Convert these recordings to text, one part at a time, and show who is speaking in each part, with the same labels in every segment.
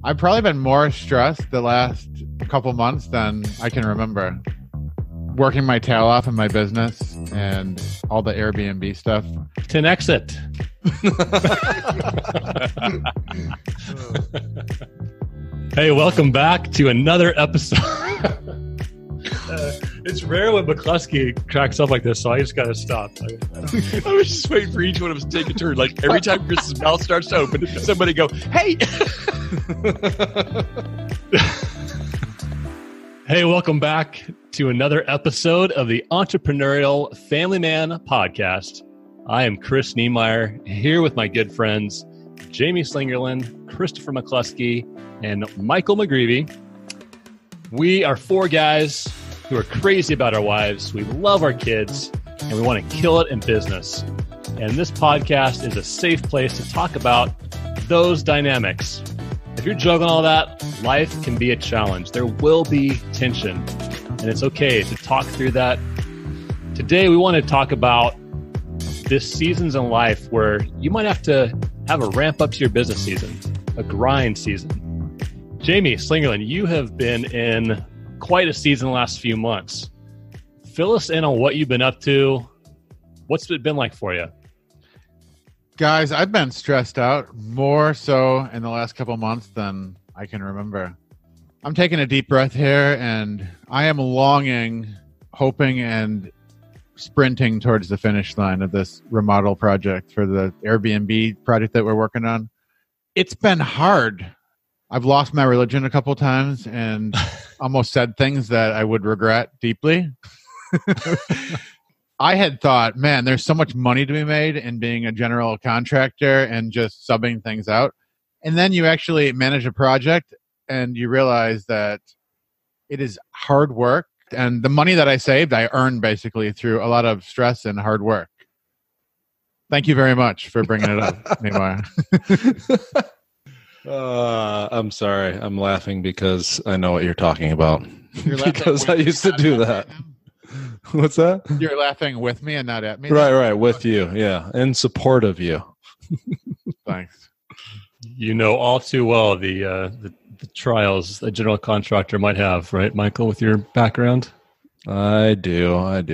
Speaker 1: I've probably been more stressed the last couple months than I can remember. Working my tail off in my business and all the Airbnb stuff.
Speaker 2: 10x it. Hey, welcome back to another episode. It's rare when McCluskey cracks up like this, so I just got to stop.
Speaker 3: I was just waiting for each one of us to take a turn. Like every time Chris's mouth starts to open, somebody go, "Hey!"
Speaker 2: Hey, welcome back to another episode of the Entrepreneurial Family Man podcast. I am Chris Niemeyer, here with my good friends, Jamie Slingerland, Christopher McCluskey, and Michael McGreevy. We are four guys who are crazy about our wives. We love our kids, and we want to kill it in business. And this podcast is a safe place to talk about those dynamics. If you're juggling all that, life can be a challenge. There will be tension, and it's okay to talk through that. Today, we want to talk about this seasons in life where you might have to have a ramp up to your business season, a grind season. Jamie Slingerland, you have been in quite a season the last few months. Fill us in on what you've been up to. What's it been like for you?
Speaker 1: Guys, I've been stressed out more so in the last couple months than I can remember. I'm taking a deep breath here, and I am longing, hoping, and sprinting towards the finish line of this remodel project for the Airbnb project that we're working on. It's been hard. I've lost my religion a couple times and almost said things that I would regret deeply. I had thought, man, there's so much money to be made in being a general contractor and just subbing things out. And then you actually manage a project and you realize that it is hard work. And the money that I saved, I earned basically through a lot of stress and hard work. Thank you very much for bringing it up, Neymar.
Speaker 4: I'm sorry. I'm laughing because I know what you're talking about. Because I used to do that. What's that?
Speaker 1: You're laughing with me and not at me?
Speaker 4: Right. With you. Yeah. In support of you.
Speaker 1: Thanks.
Speaker 2: You know all too well the trials a general contractor might have, right, Michael, with your background?
Speaker 4: I do. And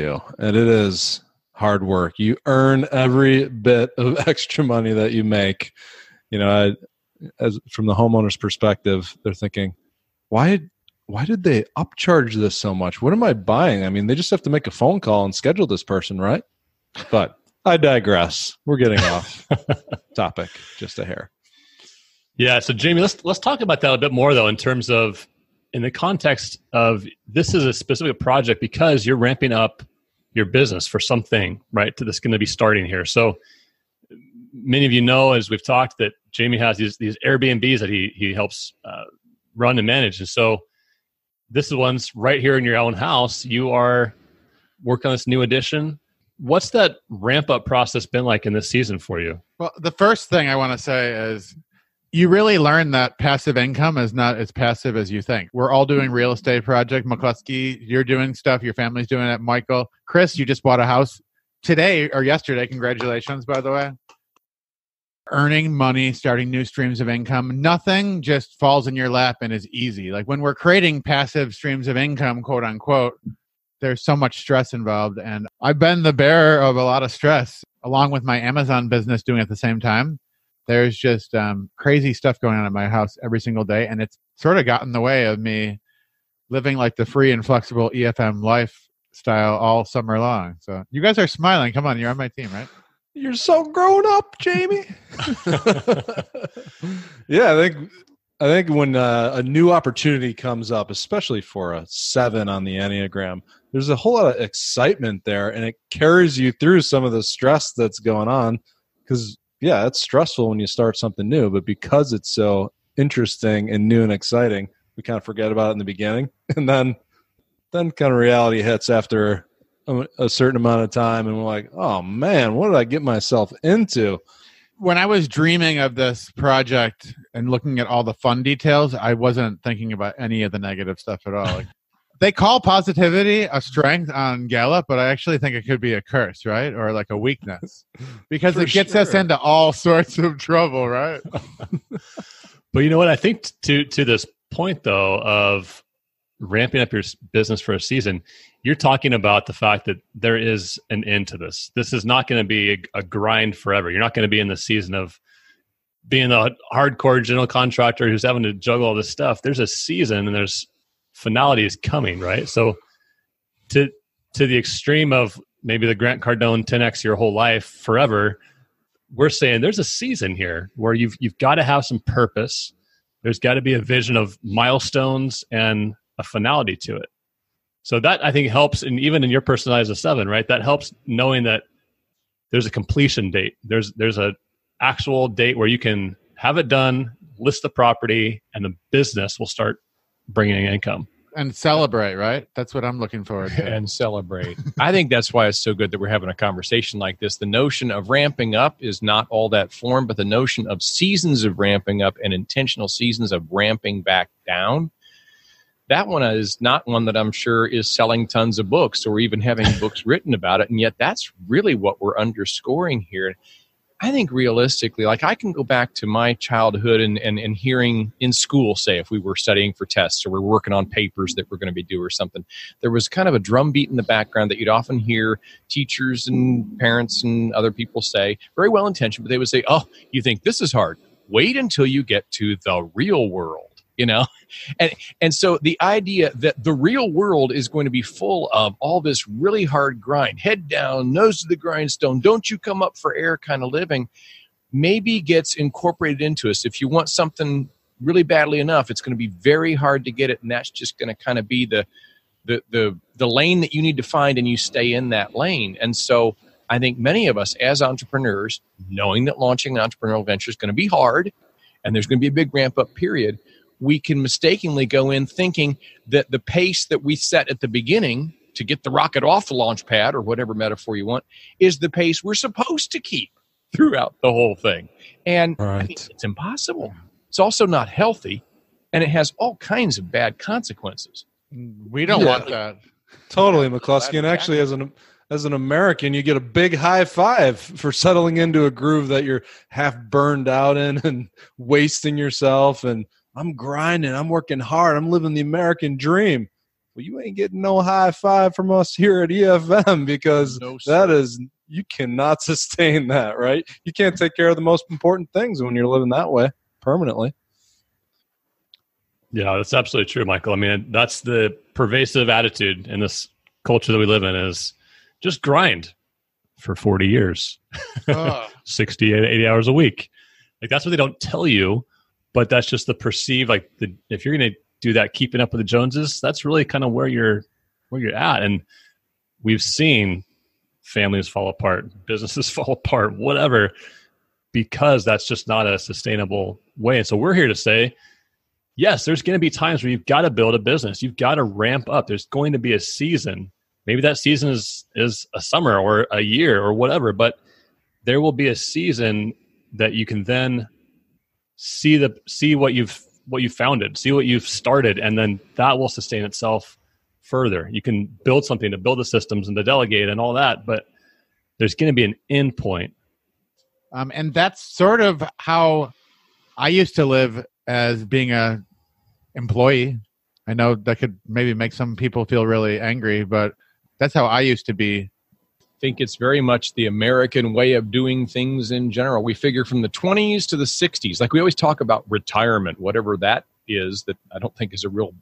Speaker 4: it is hard work. You earn every bit of extra money that you make. You know, as from the homeowner's perspective, they're thinking, why did they upcharge this so much? What am I buying? I mean, they just have to make a phone call and schedule this person, right? But I digress. We're getting off topic just a hair.
Speaker 2: Yeah. So Jamie, let's talk about that a bit more though, in terms of in the context of this is a specific project because you're ramping up your business for something, right? That's going to be starting here. So many of you know, as we've talked, that Jamie has these Airbnbs that he helps run and manage. And so this is one's right here in your own house. You are working on this new addition. What's that ramp up process been like in this season for you?
Speaker 1: Well, the first thing I want to say is you really learn that passive income is not as passive as you think. We're all doing real estate project. McCluskey, you're doing stuff. Your family's doing it. Michael, Chris, you just bought a house today or yesterday. Congratulations, by the way. Earning money, starting new streams of income. Nothing just falls in your lap and is easy. Like when we're creating passive streams of income, quote unquote, there's so much stress involved. And I've been the bearer of a lot of stress along with my Amazon business doing it at the same time. There's just crazy stuff going on in my house every single day. And it's sort of got in the way of me living like the free and flexible EFM lifestyle all summer long. So you guys are smiling. Come on, you're on my team, right?
Speaker 4: You're so grown up, Jamie. Yeah, I think when a new opportunity comes up, especially for a 7 on the Enneagram, there's a whole lot of excitement there, and it carries you through some of the stress that's going on. Because, yeah, it's stressful when you start something new, but because it's so interesting and new and exciting, we kind of forget about it in the beginning. And then kind of reality hits after a certain amount of time, and we're like, oh man, what did I get myself into?
Speaker 1: When I was dreaming of this project and looking at all the fun details, I wasn't thinking about any of the negative stuff at all. Like, they call positivity a strength on Gallup, but I actually think it could be a curse, right? Or like a weakness, because it gets us into all sorts of trouble, right?
Speaker 2: But you know what? I think to this point, though, of ramping up your business for a season, you're talking about the fact that there is an end to this. This is not going to be a grind forever. You're not going to be in the season of being the hardcore general contractor who's having to juggle all this stuff. There's a season and there's finality is coming, right? So to the extreme of maybe the Grant Cardone 10X your whole life forever, we're saying there's a season here where you've got to have some purpose. There's got to be a vision of milestones and a finality to it. So that I think helps, and even in your personalized a 7, right? That helps knowing that there's a completion date. There's a actual date where you can have it done, list the property, and the business will start bringing income.
Speaker 1: And celebrate, right? That's what I'm looking forward to.
Speaker 3: And celebrate. I think that's why it's so good that we're having a conversation like this. The notion of ramping up is not all that foreign, but the notion of seasons of ramping up and intentional seasons of ramping back down, that one is not one that I'm sure is selling tons of books or even having books written about it. And yet that's really what we're underscoring here. I think realistically, like I can go back to my childhood and hearing in school, say, if we were studying for tests or we're working on papers that we're going to be due or something, there was kind of a drum beat in the background that you'd often hear teachers and parents and other people say, very well intentioned, but they would say, oh, you think this is hard? Wait until you get to the real world. You know, and so the idea that the real world is going to be full of all this really hard grind, head down, nose to the grindstone, don't you come up for air kind of living, maybe gets incorporated into us. If you want something really badly enough, it's going to be very hard to get it, and that's just going to kind of be the lane that you need to find, and you stay in that lane. And so I think many of us as entrepreneurs, knowing that launching an entrepreneurial venture is going to be hard, and there's going to be a big ramp up period, we can mistakenly go in thinking that the pace that we set at the beginning to get the rocket off the launch pad or whatever metaphor you want is the pace we're supposed to keep throughout the whole thing. And
Speaker 4: right.
Speaker 3: I mean, it's impossible. It's also not healthy, and it has all kinds of bad consequences.
Speaker 1: We don't want that.
Speaker 4: Totally, McCluskey. And actually, as an American, you get a big high five for settling into a groove that you're half burned out in and wasting yourself. And I'm grinding. I'm working hard. I'm living the American dream. Well, you ain't getting no high five from us here at EFM because you cannot sustain that, right? You can't take care of the most important things when you're living that way permanently.
Speaker 2: Yeah, that's absolutely true, Michael. I mean, that's the pervasive attitude in this culture that we live in is just grind for 40 years, 60, 80 hours a week. Like that's what they don't tell you. But that's just the perceived, like if you're going to do that, keeping up with the Joneses, that's really kind of where you're at. And we've seen families fall apart, businesses fall apart, whatever, because that's just not a sustainable way. And so we're here to say, yes, there's going to be times where you've got to build a business. You've got to ramp up. There's going to be a season. Maybe that season is a summer or a year or whatever, but there will be a season that you can then see what you've founded, see what you've started, and then that will sustain itself further. You can build something to build the systems and to delegate and all that, but there's going to be an end point.
Speaker 1: And that's sort of how I used to live as being a employee. I know that could maybe make some people feel really angry, but that's how I used to be.
Speaker 3: Think it's very much the American way of doing things in general. We figure from the 20s to the 60s, like we always talk about retirement, whatever that is, that I don't think is a real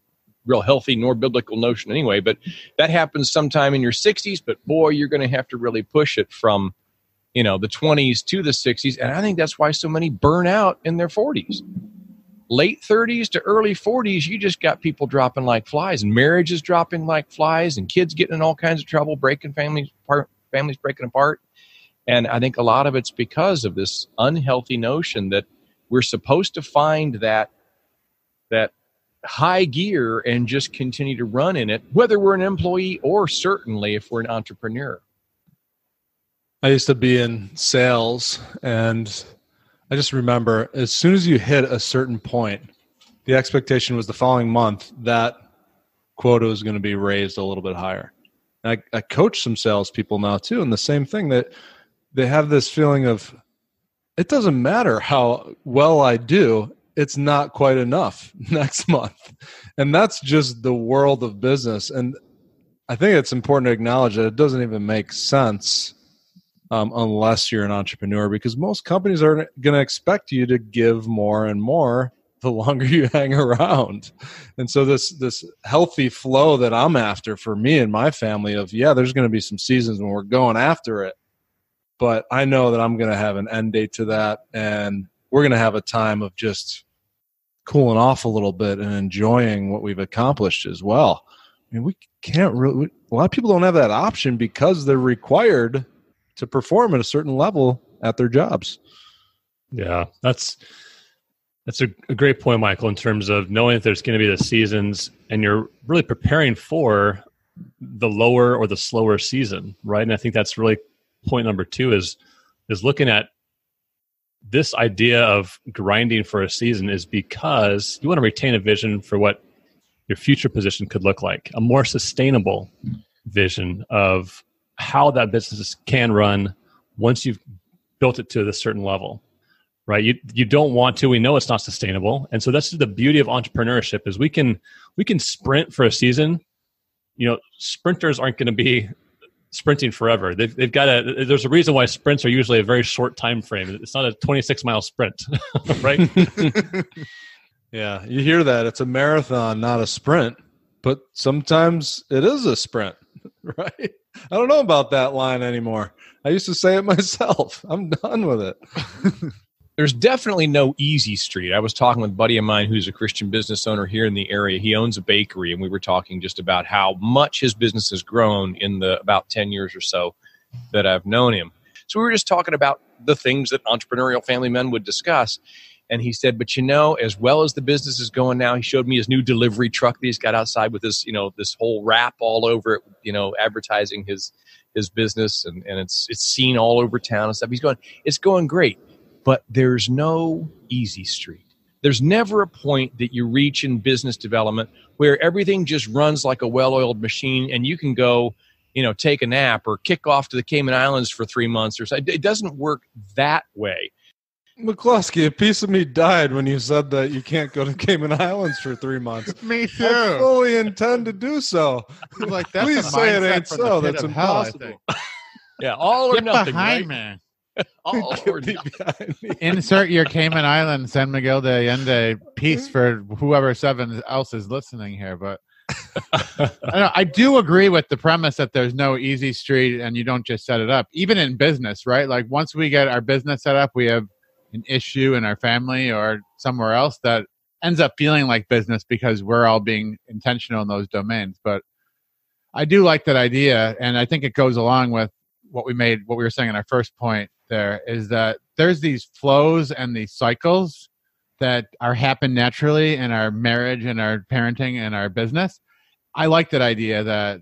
Speaker 3: healthy nor biblical notion anyway, but that happens sometime in your 60s, but boy, you're going to have to really push it from, the 20s to the 60s. And I think that's why so many burn out in their 40s. Late 30s to early 40s, you just got people dropping like flies, and marriages dropping like flies, and kids getting in all kinds of trouble, breaking families breaking apart. And I think a lot of it's because of this unhealthy notion that we're supposed to find that high gear and just continue to run in it, whether we're an employee or certainly if we're an entrepreneur.
Speaker 4: I used to be in sales, and I just remember as soon as you hit a certain point, the expectation was the following month that quota was going to be raised a little bit higher. I coach some salespeople now too, and the same thing, that they have this feeling of it doesn't matter how well I do it's not quite enough next month. And that's just the world of business. And I think it's important to acknowledge that it doesn't even make sense unless you're an entrepreneur, because most companies are going to expect you to give more and more the longer you hang around. And so this healthy flow that I'm after for me and my family of, there's going to be some seasons when we're going after it, but I know that I'm going to have an end date to that, and we're going to have a time of just cooling off a little bit and enjoying what we've accomplished as well. I mean, we can't really, a lot of people don't have that option because they're required to perform at a certain level at their jobs.
Speaker 2: Yeah, that's a great point, Michael, in terms of knowing that there's going to be the seasons and you're really preparing for the lower or the slower season, right? And I think that's really point number 2 is looking at this idea of grinding for a season is because you want to retain a vision for what your future position could look like, a more sustainable vision of how that business can run once you've built it to a certain level, right? You don't want to, we know it's not sustainable. And so that's the beauty of entrepreneurship is we can sprint for a season. Sprinters aren't going to be sprinting forever. They've got there's a reason why sprints are usually a very short time frame. It's not a 26-mile sprint, right?
Speaker 4: Yeah, you hear that. It's a marathon, not a sprint, but sometimes it is a sprint, right? I don't know about that line anymore. I used to say it myself. I'm done with it.
Speaker 3: There's definitely no easy street. I was talking with a buddy of mine who's a Christian business owner here in the area. He owns a bakery, and we were talking just about how much his business has grown in the about 10 years or so that I've known him. So we were just talking about the things that entrepreneurial family men would discuss. And he said, but as well as the business is going now, he showed me his new delivery truck that he's got outside with this, this whole wrap all over it, advertising his business, and it's seen all over town and stuff. It's going great. But there's no easy street. There's never a point that you reach in business development where everything just runs like a well-oiled machine and you can go, take a nap or kick off to the Cayman Islands for 3 months or so. It doesn't work that way.
Speaker 4: McCloskey, a piece of me died when you said that you can't go to Cayman Islands for 3 months.
Speaker 1: Me too.
Speaker 4: I fully intend to do so.
Speaker 1: Like, that's
Speaker 4: please say it ain't so. That's impossible.
Speaker 3: Yeah, all or
Speaker 1: Get
Speaker 3: nothing.
Speaker 1: Behind
Speaker 3: right?
Speaker 1: Me.
Speaker 3: All or nothing.
Speaker 1: Insert your Cayman Island, San Miguel de Allende piece for whoever else is listening here. But I do agree with the premise that there's no easy street and you don't just set it up. Even in business, right? Like once we get our business set up, we have an issue in our family or somewhere else that ends up feeling like business because we're all being intentional in those domains. But I do like that idea, and I think it goes along with what we were saying in our first point there, is that there's these flows and these cycles that happen naturally in our marriage and our parenting and our business. I like that idea that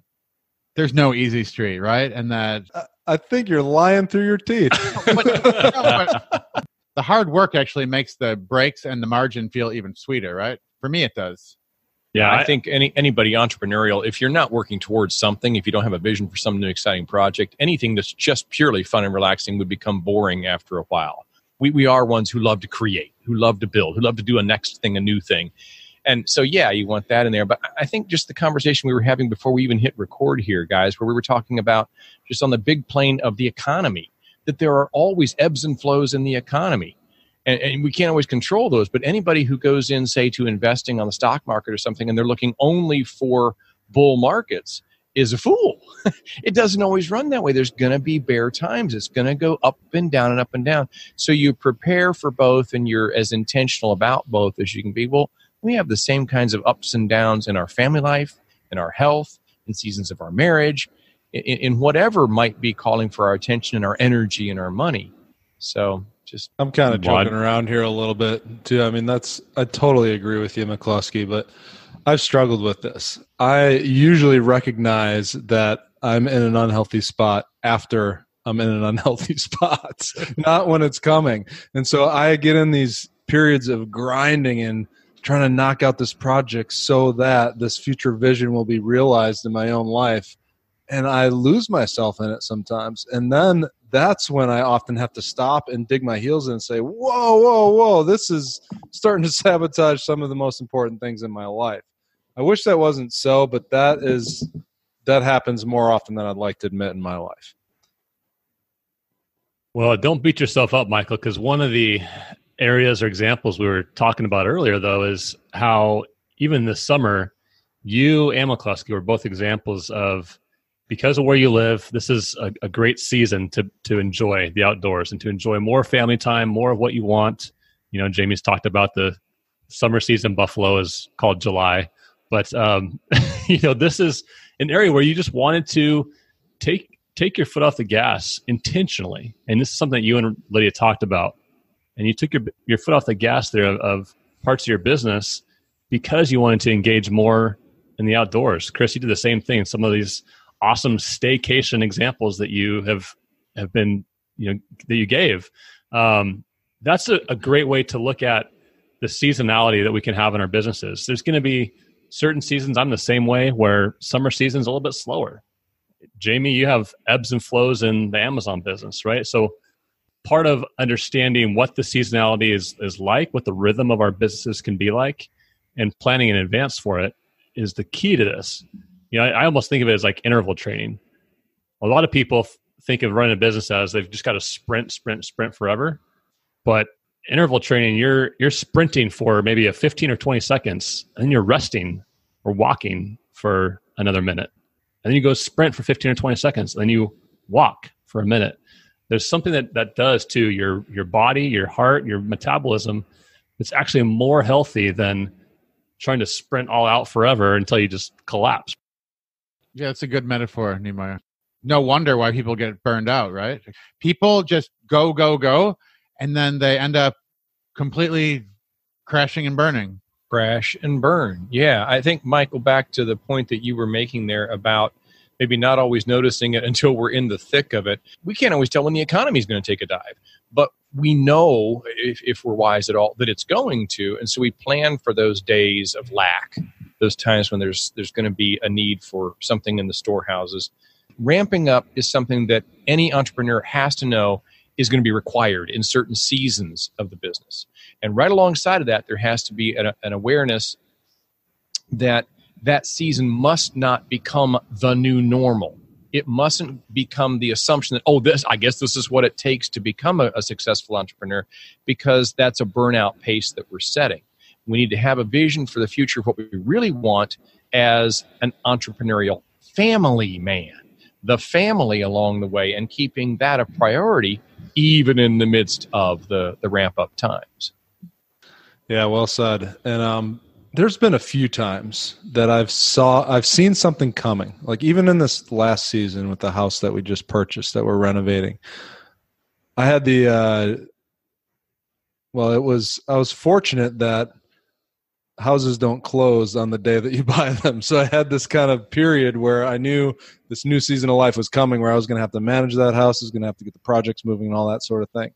Speaker 1: there's no easy street, right? And that
Speaker 4: I think you're lying through your teeth.
Speaker 1: but the hard work actually makes the breaks and the margin feel even sweeter, right? For me, it does.
Speaker 3: Yeah, I think anybody entrepreneurial, if you're not working towards something, if you don't have a vision for some new exciting project, anything that's just purely fun and relaxing would become boring after a while. We are ones who love to create, who love to build, who love to do a next thing, a new thing. And so, yeah, you want that in there. But I think just the conversation we were having before we even hit record here, guys, where we were talking about just on the big plane of the economy, that there are always ebbs and flows in the economy. And we can't always control those, but anybody who goes in, say, to investing on the stock market or something, and they're looking only for bull markets is a fool. It doesn't always run that way. There's going to be bear times. It's going to go up and down and up and down. So you prepare for both, and you're as intentional about both as you can be. Well, we have the same kinds of ups and downs in our family life, in our health, in seasons of our marriage, in whatever might be calling for our attention and our energy and our money. So
Speaker 4: I'm kind of joking around here a little bit too. I mean, I totally agree with you, McCloskey, but I've struggled with this. I usually recognize that I'm in an unhealthy spot after I'm in an unhealthy spot, not when it's coming. And so I get in these periods of grinding and trying to knock out this project so that this future vision will be realized in my own life. And I lose myself in it sometimes. And then that's when I often have to stop and dig my heels in and say, whoa, this is starting to sabotage some of the most important things in my life. I wish that wasn't so, but that happens more often than I'd like to admit in my life.
Speaker 2: Well, don't beat yourself up, Michael, because one of the areas or examples we were talking about earlier, though, is how even this summer, you and McCluskey were both examples of, because of where you live, this is a great season to enjoy the outdoors and to enjoy more family time, more of what you want. You know, Jamie's talked about the summer season. Buffalo is called July. But, you know, this is an area where you just wanted to take your foot off the gas intentionally. And this is something that you and Lydia talked about. And you took your foot off the gas there of parts of your business because you wanted to engage more in the outdoors. Chris, you did the same thing. Some of these awesome staycation examples that you have been, you know, that you gave. That's a great way to look at the seasonality that we can have in our businesses. There's going to be certain seasons, I'm the same way, where summer season's a little bit slower. Jamie, you have ebbs and flows in the Amazon business, right? So part of understanding what the seasonality is like, what the rhythm of our businesses can be like, and planning in advance for it is the key to this. You know, I almost think of it as like interval training. A lot of people think of running a business as they've just got to sprint forever. But interval training, you're sprinting for maybe a 15 or 20 seconds, and then you're resting or walking for another minute. And then you go sprint for 15 or 20 seconds, and then you walk for a minute. There's something that does to your body, your heart, your metabolism. It's actually more healthy than trying to sprint all out forever until you just collapse.
Speaker 1: Yeah, it's a good metaphor, Niemeyer. No wonder why people get burned out, right? People just go, and then they end up completely crashing and burning.
Speaker 3: Crash and burn. Yeah, I think, Michael, back to the point that you were making there about maybe not always noticing it until we're in the thick of it. We can't always tell when the economy is going to take a dive, but we know, if we're wise at all, that it's going to. And so we plan for those days of lack, those times when there's going to be a need for something in the storehouses. Ramping up is something that any entrepreneur has to know is going to be required in certain seasons of the business. And right alongside of that, there has to be an awareness that season must not become the new normal. It mustn't become the assumption that, I guess this is what it takes to become a successful entrepreneur, because that's a burnout pace that we're setting. We need to have a vision for the future of what we really want as an entrepreneurial family man. The family along the way, and keeping that a priority even in the midst of the ramp-up times.
Speaker 4: Yeah, well said. And there's been a few times that I've seen something coming. Like even in this last season with the house that we just purchased that we're renovating, I had I was fortunate that houses don't close on the day that you buy them. So I had this kind of period where I knew this new season of life was coming, where I was going to have to manage that house, I was going to have to get the projects moving and all that sort of thing.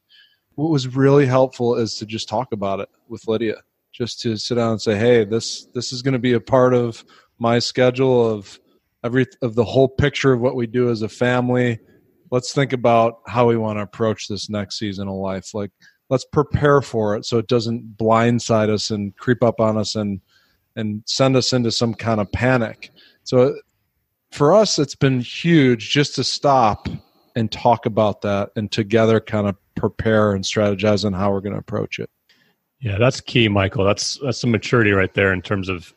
Speaker 4: What was really helpful is to just talk about it with Lydia, just to sit down and say, hey, this is going to be a part of my schedule of the whole picture of what we do as a family. Let's think about how we want to approach this next season of life. Like, let's prepare for it so it doesn't blindside us and creep up on us and send us into some kind of panic. So for us, it's been huge just to stop and talk about that and together kind of prepare and strategize on how we're going to approach it.
Speaker 2: Yeah, that's key, Michael. That's some maturity right there in terms of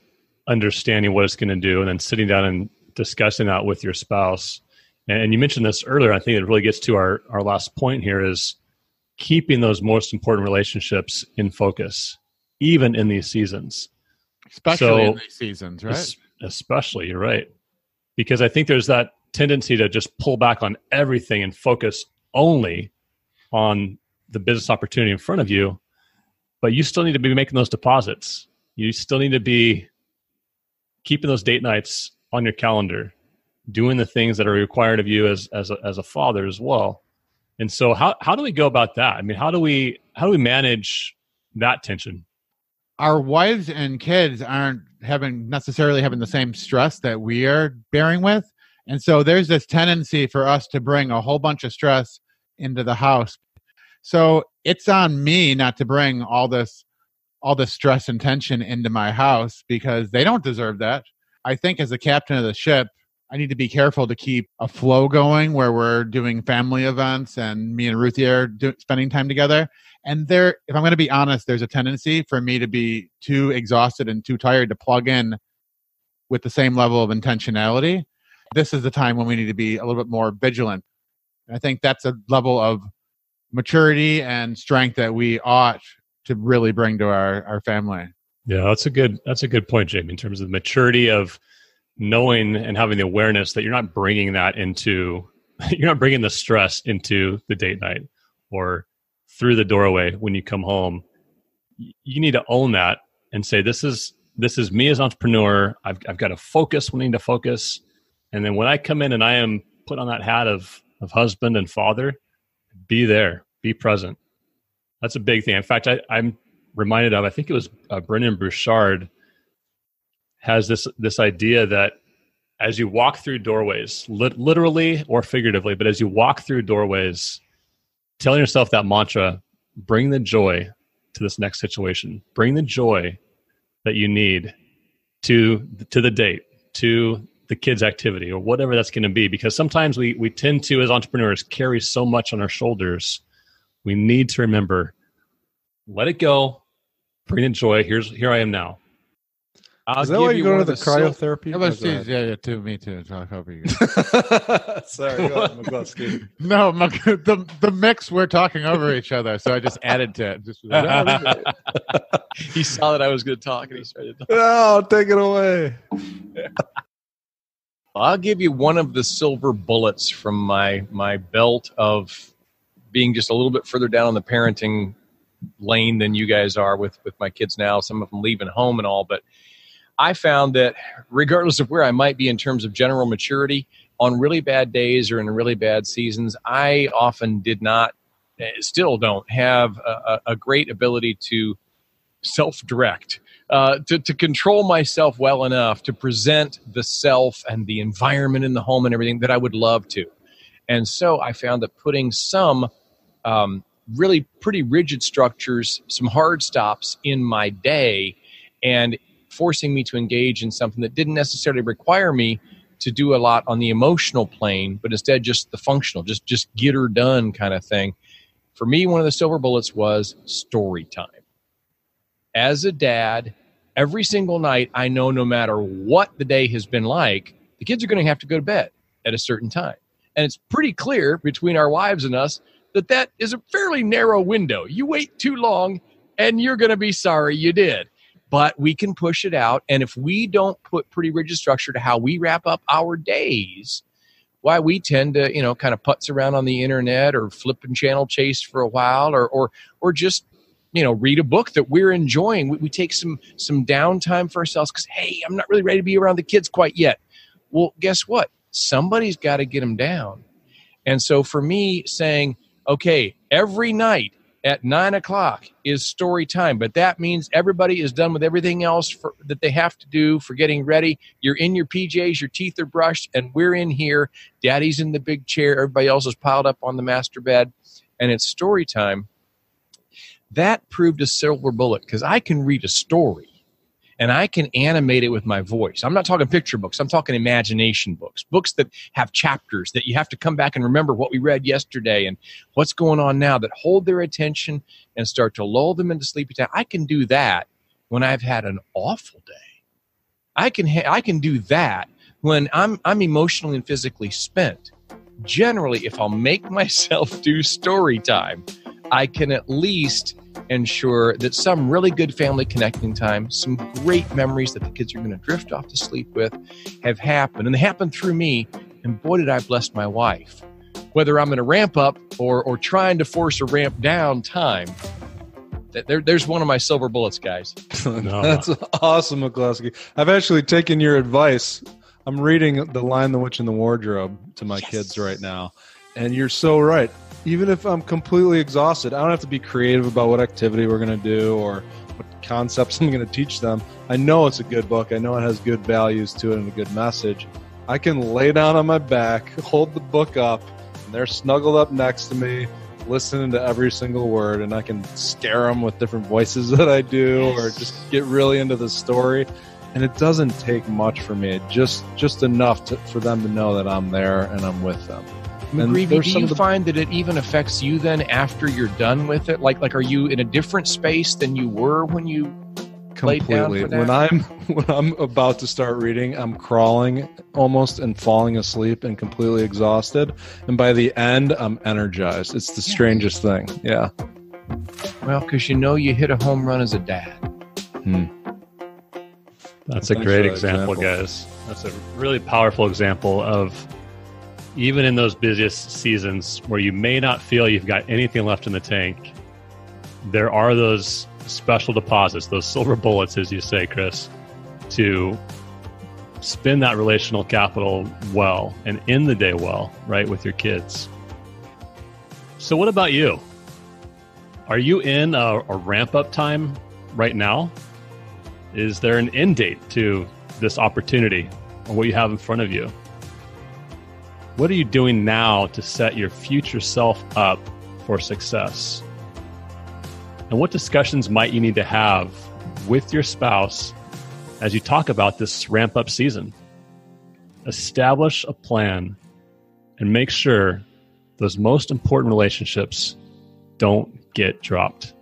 Speaker 2: understanding what it's going to do and then sitting down and discussing that with your spouse. And you mentioned this earlier. I think it really gets to our last point here is keeping those most important relationships in focus, even in these seasons.
Speaker 1: Especially in these seasons, right?
Speaker 2: Especially, you're right. Because I think there's that tendency to just pull back on everything and focus only on the business opportunity in front of you. But you still need to be making those deposits. You still need to be keeping those date nights on your calendar, doing the things that are required of you as a father as well. And so how do we go about that? I mean, how do we manage that tension?
Speaker 1: Our wives and kids aren't necessarily having the same stress that we are bearing with. And so there's this tendency for us to bring a whole bunch of stress into the house. So it's on me not to bring all this stress and tension into my house, because they don't deserve that. I think as the captain of the ship, I need to be careful to keep a flow going where we're doing family events and me and Ruthie are spending time together. And if I'm going to be honest, there's a tendency for me to be too exhausted and too tired to plug in with the same level of intentionality. This is the time when we need to be a little bit more vigilant. I think that's a level of maturity and strength that we ought to really bring to our family.
Speaker 2: Yeah, that's a good point, Jamie, in terms of the maturity of knowing and having the awareness that you're not bringing the stress into the date night or through the doorway when you come home. You need to own that and say, this is me as an entrepreneur. I've got to focus when I need to focus. And then when I come in and I am put on that hat of husband and father, be there, be present. That's a big thing. In fact, I'm reminded of, I think it was Brennan Bouchard has this idea that as you walk through doorways, literally or figuratively, but as you walk through doorways, telling yourself that mantra, bring the joy to this next situation. Bring the joy that you need to the date, to the kid's activity, or whatever that's going to be. Because sometimes we tend to, as entrepreneurs, carry so much on our shoulders. We need to remember, let it go, bring the joy. Here I am now.
Speaker 4: Is that why you go to the cryotherapy?
Speaker 1: Me too. Talk over you.
Speaker 4: Sorry, go ahead, McCluskey.
Speaker 1: No, the mix, we're talking over each other, so I just added to it.
Speaker 3: He saw that I was going to talk, and he started talking.
Speaker 4: No, take it away.
Speaker 3: I'll give you one of the silver bullets from my belt of being just a little bit further down on the parenting lane than you guys are with my kids now. Some of them leaving home and all, but I found that regardless of where I might be in terms of general maturity, on really bad days or in really bad seasons, I often still don't have a great ability to self-direct, to control myself well enough to present the self and the environment in the home and everything that I would love to. And so I found that putting some really pretty rigid structures, some hard stops in my day, and forcing me to engage in something that didn't necessarily require me to do a lot on the emotional plane, but instead just the functional, just get her done kind of thing. For me, one of the silver bullets was story time. As a dad, every single night, I know no matter what the day has been like, the kids are going to have to go to bed at a certain time. And it's pretty clear between our wives and us that is a fairly narrow window. You wait too long and you're going to be sorry you did. But we can push it out. And if we don't put pretty rigid structure to how we wrap up our days, why we tend to, kind of putz around on the internet or flip and channel chase for a while or just, read a book that we're enjoying. We take some downtime for ourselves because, hey, I'm not really ready to be around the kids quite yet. Well, guess what? Somebody's got to get them down. And so for me saying, okay, every night at 9:00 is story time, but that means everybody is done with everything else that they have to do for getting ready. You're in your PJs, your teeth are brushed, and we're in here. Daddy's in the big chair. Everybody else is piled up on the master bed, and it's story time. That proved a silver bullet because I can read a story and I can animate it with my voice. I'm not talking picture books. I'm talking imagination books that have chapters that you have to come back and remember what we read yesterday and what's going on now, that hold their attention and start to lull them into sleepy time. I can do that when I've had an awful day. I can do that when I'm emotionally and physically spent. Generally, if I'll make myself do story time, I can at least ensure that some really good family connecting time, some great memories that the kids are going to drift off to sleep with have happened. And they happen through me. And boy, did I bless my wife. Whether I'm in a ramp up or trying to force a ramp down time, there's one of my silver bullets, guys.
Speaker 4: That's awesome, McCluskey. I've actually taken your advice. I'm reading The Lion, the Witch, and the Wardrobe to my kids right now. And you're so right. Even if I'm completely exhausted, I don't have to be creative about what activity we're going to do or what concepts I'm going to teach them. I know it's a good book. I know it has good values to it and a good message. I can lay down on my back, hold the book up, and they're snuggled up next to me, listening to every single word, and I can scare them with different voices that I do, or just get really into the story. And it doesn't take much for me, just enough for them to know that I'm there and I'm with them.
Speaker 3: McGreevy, do you find that it even affects you then after you're done with it? Like, are you in a different space than you were when you laid down for that?
Speaker 4: When I'm about to start reading, I'm crawling almost and falling asleep and completely exhausted. And by the end, I'm energized. It's the strangest thing. Yeah.
Speaker 3: Well, because you hit a home run as a dad.
Speaker 2: That's a great example, guys. That's a really powerful example of, even in those busiest seasons where you may not feel you've got anything left in the tank, there are those special deposits, those silver bullets, as you say, Chris, to spend that relational capital well and end the day well, right, with your kids. So what about you? Are you in a ramp-up time right now? Is there an end date to this opportunity or what you have in front of you? What are you doing now to set your future self up for success? And what discussions might you need to have with your spouse as you talk about this ramp-up season? Establish a plan and make sure those most important relationships don't get dropped.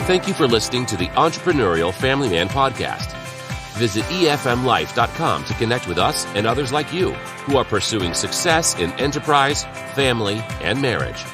Speaker 5: Thank you for listening to the Entrepreneurial Family Man Podcast. Visit efmlife.com to connect with us and others like you who are pursuing success in enterprise, family, and marriage.